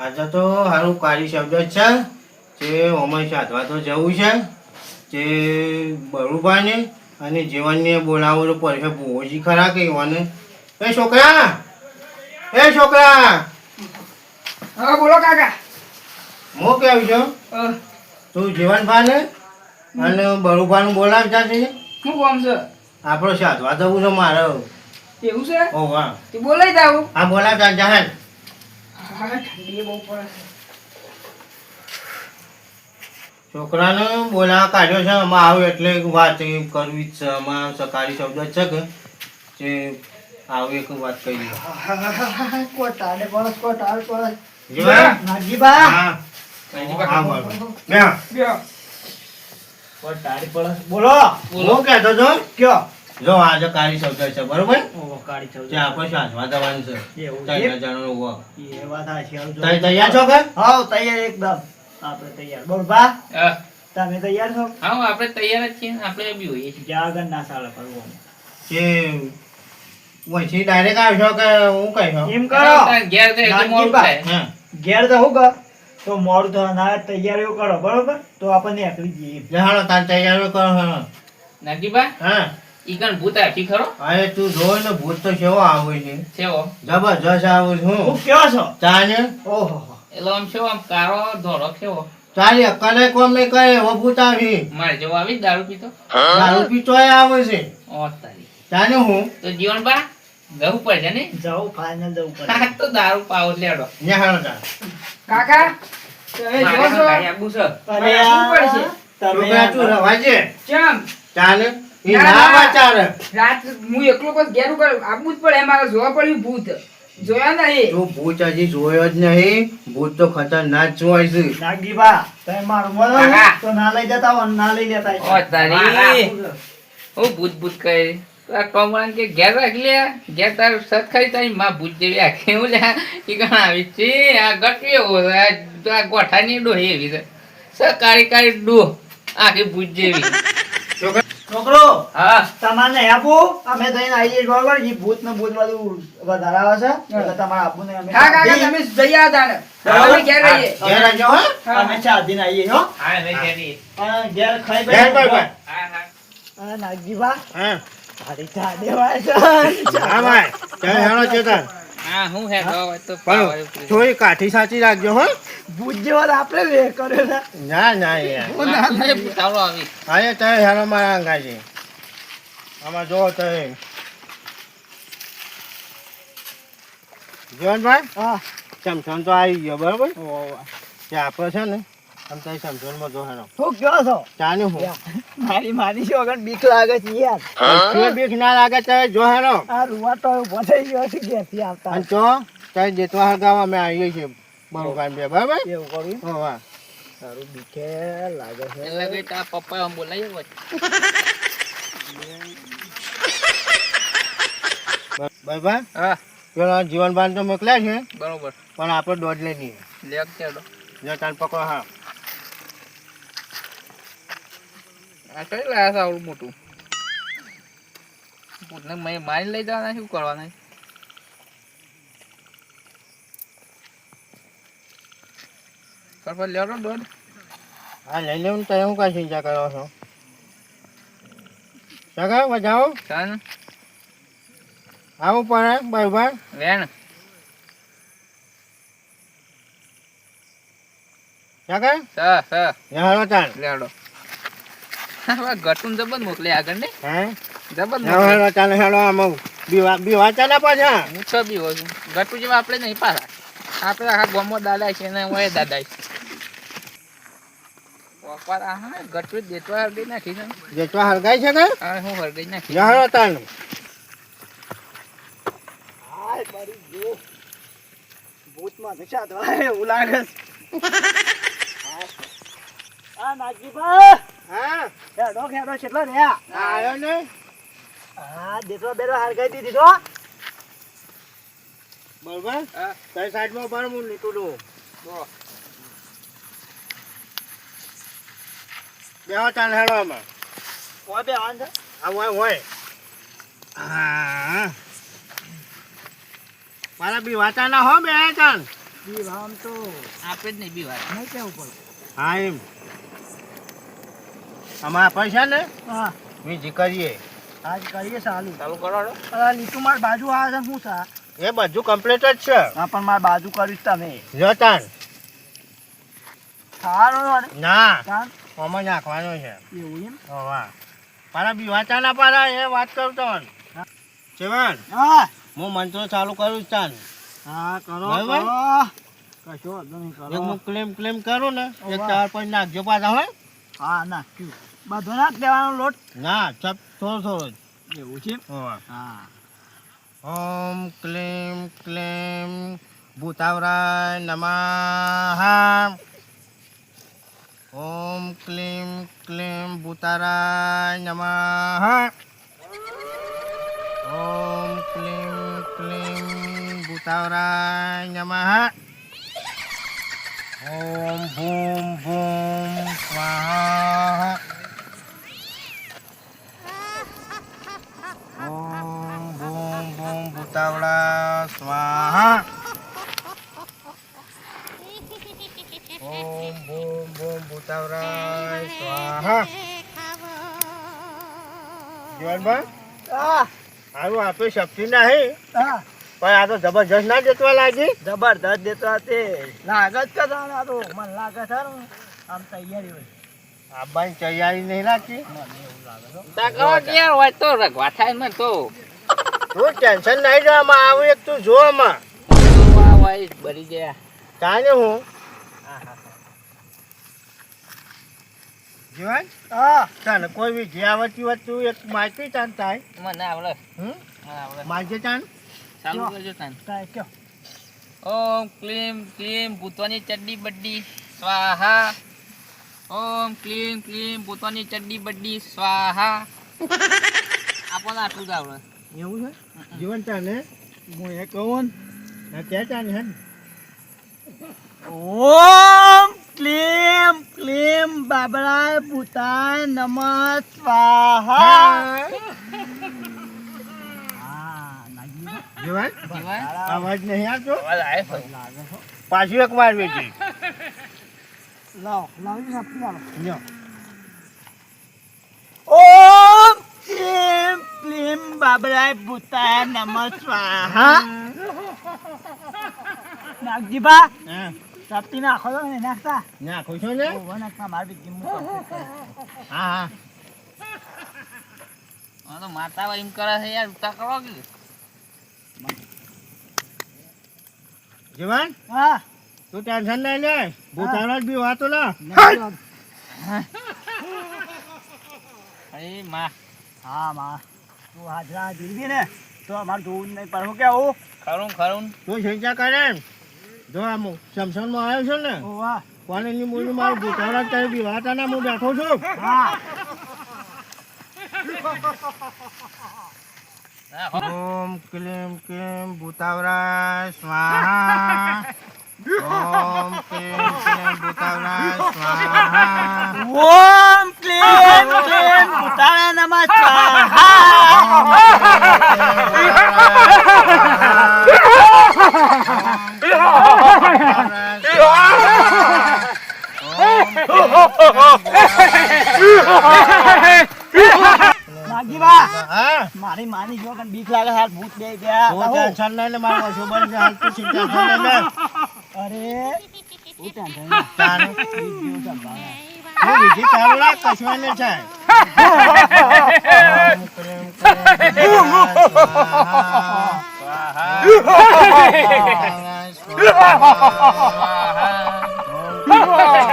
આજે તો હારું કાળી શબ્દ છે જે ઓમય સાધવા તો જવું છે જે બરુબાને અને જીવનને બોલાવવું પડશે ભોજી ખરા કે એને એ છોકરા હા બોલો કાકા. હું કેવું છું તું જીવનભાને અને બરુભાનું બોલાવતા છે શું કામ છે? આપણો સાધવા જવું છે મારે. એવું છે? ઓ વાહ તે બોલાઈ જાવ. હા બોલાવતા જાહેર હા ઠંડી બહુ પડે છે. છોકરાને બોલાવા કાઢ્યો છે આમાં આવું એટલે વાત એ કરવી જ છે આમાં સકાળી શબ્દ છે કે જે આવું એક વાત કરી કોટાડે પડસ કોટાડે પડસ. જીવન નાગજીબા. હા હા બોલો બે બ્યો. કોટાડી પડસ બોલો. હું કહેતો છો કયો? જો આજે કાળી શબ્દ છે બરોબર ઓ કાળી ચૌદ. જે આપણે સાધવા જવાનું છે એવું છે? ત્રણ જણાનું ઉભો. એ વાત હાચી આવજો. તમે તૈયાર છો કે હાવ તૈયાર એકદમ. આપણે તૈયાર. બોલબા હા તમે તૈયાર છો? આપણે તૈયાર જ છીએ ને, આપણે બી હોઈએ છીએ. જ્યાં આગળ ના ચાલે કરવું. જે વહીથી ડાયરેક્ટ આવશો કે હું કહીશ એમ કરો. તાર ઘેર તો એટલું મોડું થાય. હા ઘેર તો હું કર તો મોડું તો ના તૈયારીઓ કરો બરોબર તો આપણને એકલી જઈએ. જે હાલો તાર તૈયારી કરો હા નાગજીબા, હા ઈ કણ ભૂત આખી ખરો? અરે તું જોઈ ને ભૂત તો કેવો આવે છે છેવો. જબરજસ્ત આવે છે હું હું કયો છો? તાને ઓહો એટલે આમ છેવો, આમ કાળો ધોળો છેવો. તારી અક્કલે કોમ નહીં કરે એવો ભૂત આવી મારે જેવો આવી દારૂ પીતો. દારૂ પીતોય આવે છે ઓ તારી. તાને હું તો જીવનબા જવું પડશે ને? જાઉં ફાઇનલ જવું પડે. હા તો દારૂ પાવો જ લેડો. ને હાલો તાર કાકા તમે જો છો? અરે શું પડશે? છોકરા તું તમે રવાજે ચમ તાને ઈ ના, ના ના. વાચારે રાત હું એકલો કોઈ ઘેર ઉપર આવવું જ પડે મારે જોવા પડ્યું ભૂત જોયા નહીં. તું ભૂત હજી જોયો જ નહીં ભૂત તો ખતરનાક જ હોય છે નાગજીબા તમે મારું બોલો કાકા. તો ના લઈ જતા હોય ને ના લઈ લેતા હોય. ઓ તારી. હું ભૂત ભૂત કહે આ કમળાને કે ઘેર રાખ લે, ઘેર તારું સત ખરી તારી માં ભૂત જેવી આખી હું લે ઈ કણ આવી છે આ ગટવી આ ગોઠાની ડોહી એવી છે કાળી કાળી ડોહ આખી ભૂત જેવી. છોકરો હા તમારે આપું અમે જઈને આવીએ બરોબર ઈ ભૂત ને ભૂત બધું વધારે આવે છે એટલે તમારે આપવું ને અમે હા કાકા તમે જઈ આવો તાણે. અમે ઘેર રહીએ. ઘેર આવજો હો અમે ચા દીને આવીએ હો હા લઈ જતી. અને ઘેર ખાઈ ઘેર પર પર. હા હા અને નાગજીબા હા તારી ચા દેવાય છે હા ભાઈ ચાલ હાલો ચેતન હા હું હે તો પણ પાવર થોડી કાઠી સાચી રાખજો હો ભૂત જેવો તો આપણે વે કર્યો છે ના ના યાર ભૂતાવળો આવી. હા તે હાલો મારા અંગાજી આમાં જો તો જીવનભાઈ હા ચમચમ તો આવી ગયો બરોબર ઓવા તે આપણે છે ને આમ તો ચમચમમાં જો હેલો શું કયો છો ચાને હું મારી શું વગર બીક લાગે છે યાર કોઈ બીક ના લાગે તો જો હેલો આ રૂવાટો ઉભો થઈ ગયો છે ઘેરથી આવતા અને તો તારે જેતવા હરગાવા અમે આવીએ છીએ બરોબર બે બરાબર એવું કર્યું હો વાહ તારું બીકે લાગે છે એટલે કે તારા પપ્પા આમ બોલાય હોય. બરાબર હા પેલો જીવનભાન તો મોકલ્યા છે બરોબર પણ આપણે દોઢ લઈ લઈએ લેક ચાલો. જો તાર પકડો હા આ કઈ લાયા છે આવડું મોટું ભૂતને મેં મારી લઈ જવાના શું કરવાના? કરવા લેવાનો દોડ. હા લઈ લેવું ને તો હું કઈ ચિંતા કરો છો સગા બજાવો ચાલ આવું પડે બરાબર વેણ સગા સ હાલો તાર લેડો. હવે ગટુન જબર મોકલે આગળ ને હે જબર મોકલે. હેલો ચાલે હેલો આમ બીવા ચાલે પાછા હું છ બી હોઉં છું. ગટુ જેવા આપણે નહીં પાછા. આપણે આખા ગામમાં દાદા છે ને હું દાદા છે. પપ્પા આ હા ગટુ દેતવા હરગઈ નાખી છે. જેટવા હરગાઈ છે કે હા હું હરગઈ નાખી. હેલો તાર હાય મારી જો ભૂતમાં નશા તો એવું લાગે છે આ નાગજીબા હા હેડો હેડો કેટલો રહ્યા આવ્યો ને હા દેતો બેરો હરગાઈ દીધી તો બરાબર હા તારી સાઈડમાં પર હું નીકળું બોલો. બેહો ચાલ હેલો આમાં કોઈ બે વાંધો આ હોય હા મારા બી વાંચા ના હો બે ચાલ પીવામ તો આપણે જ નહીં બીવાર. નહીં કેવું પડે. હા એમ અમારા પૈસા ને હા બીજી કરીએ આજ કરીએ ચાલુ. ચાલુ કરો હેડો. અરે લીટુ માર બાજુ આવે છે શું થા? એ બધું કમ્પ્લીટ જ છે હા પણ માર બાજુ કર્યું તમે. જતાન સારું ને ના તાન આમાં નાખવાનો છે એવું એમ. વાહ પારા બીવાચા ના પારા એ વાત કરું તો ચેવન હા હું મંત્રો ચાલુ કરું છું તાન હા કરો બરાબર? કરો કશો વાંધો નહીં એક કરો. હું ક્લેમ કરું ને એક વાહ. 4-5 નાખજો પાછા હોય હા નાખ્યું બધો નાખ દેવાનો લોટ. ના ચપ થોડો જ એવું છે. વાહ. હા ઓમ ક્લેમ ભૂતાવરાય નમઃ ઓમ ક્લેમ ભૂતારાય નમઃ ઓમ ક્લેમ ભૂતાવરાય નમઃ ઓમ ભૂમ સ્વાહા ઓમ ભૂમ ભૂતાવડા સ્વાહા ઓમ ભૂમ ભૂતાવરાય સ્વાહા જીવનભાઈ હા આવું આપે શક્તિ નહીં હા પણ આ તો જબરજસ્ત ના દેતવા લાગી જબરદસ્ત દેતો તે લાગે જ કે તાને આ તો મને લાગે છે ને આમ તૈયારી હોય. આબાની તૈયારી નહીં રાખી મને એવું લાગે છે. તા કરો ક્યાં હોય તો રગવા થાય મને તો. તું ટેન્શન નહીં જોવામાં આવું એક તું જો આમાં વાહ વાહ બરી ગયા. તાને હું જીવન હા તને કોઈ બી જે આવડતી હોય તું એક માહિતી તાન થાય મને આવડે. હમ મને આવડે. માગજે તાન ચાલુ કરજો તાન. કાંઈ કયો. ઓમ ક્લીમ ભૂતવાની ચડ્ડી બડ્ડી સ્વાહા. ઓમ ક્લીમ ભૂતવાની ચડ્ડી બડ્ડી સ્વાહા. આપણને આટલું જ આવડે. એવું છે જીવન તાને હું એ કહું હા ક્યાં તાને હે ઓમ ક્લીમ બાબરાય ભૂતાય નમઃ સ્વાહા. હા લાગી ગયું. જીવન જીવન? અવાજ નહીં આવતો અવાજ આવે છે. લાગે છે. પાછું એક વાર વેચી લાવો લાવી સાપી લાવો. લ્યો. ઓમ ક્લીમ બાબરાય ભૂતાય નમઃ સ્વાહા. નાગજી બા હા સાપી નાખો તો ને નાખતા. નાખો છો ને ઓહો નાખતા માર બી કિંમત કરશે. હા હા હા તો માતા એમ કરે છે યાર ઉતા કરો કે. જીવન હા તું ટેન્શન નહીં લે ભૂતાનો જ બી વાતો લા અરે માં હા માં તું હાજરા જીરવી ને તો અમારે જોવું જ નહીં પણ હું કેવું. ખરું તું ચિંતા કરે જો આમ સમસનમાં આવ્યો છે ને ઓ વાહ કોની મૂળ મારું ભૂતાનો જ તારી બી વાતા ના હું બેઠો છું હા ઓમ ક્લીમ ભૂતાવરાય સ્વાહા ઓમ ક્લીમ ભૂતાવરાય સ્વાહા ઓમ ક્લીમ ભૂતાય નમઃ નાગજીબા હા મારી માની જો કન બીક લાગે હાલ ભૂત દે ગયા. તું ટેન્શન નહીં લે મારું કશું બની જાય તું ચિંતા નહીં લે અરે તું ટેન્શન નહીં. તારે બીક જેવું સંભાળે. તું બીજી ચાલુ રાખ કશું નહીં થાય ઓમ ક્લીમ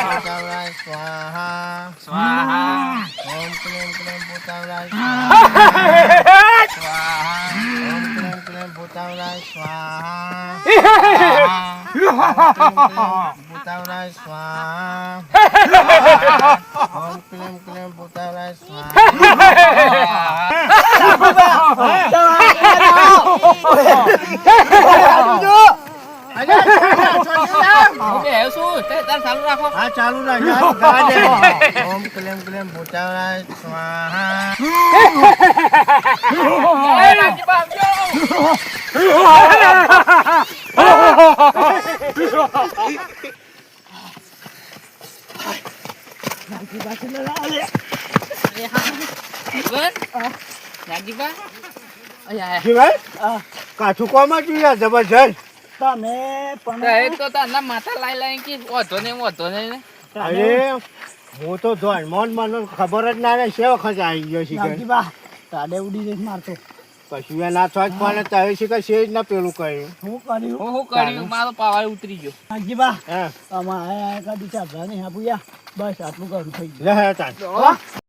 ભૂતાવરાય સ્વાહા સ્વાહા. ઓમ ક્લીમ ભૂતાવરાય સ્વાહા ઓમ ક્લીમ ભૂતાવરાય સ્વાહા ભૂતાવરાય સ્વાહા ઓમ ક્લીમ ભૂતાવરાય હું બે શું તે તાર ચાલુ રાખો. હા ચાલુ રાખ ઓમ ક્લીમ ભૂતાવરાય સ્વાહા એ રાજી બાપ જો. નાગજીબા અયા જીભાઈ કાઠું કોમાં જોઈએ જબરજસ્ત. તમે પણ તો તારના માથા લાઈ લાઈ કે ઓધો ને અરે હું તો ધોનમાં મને ખબર જ ના રહે છે વખત આવી ગયો છે નાગજીબા તાડે ઉડી જઈશ મારતો કશું એ ના થોજ પણ તવે છે કે છે જ ના પેલું કર્યું. શું કર્યું હું કર્યું મારો પાવાળ ઉતરી ગયો નાગજીબા હા આમાં આયા કાઢી ચાભા ને હા બસ આટલું કરું થઈ ગયું લે હે તાન. હો?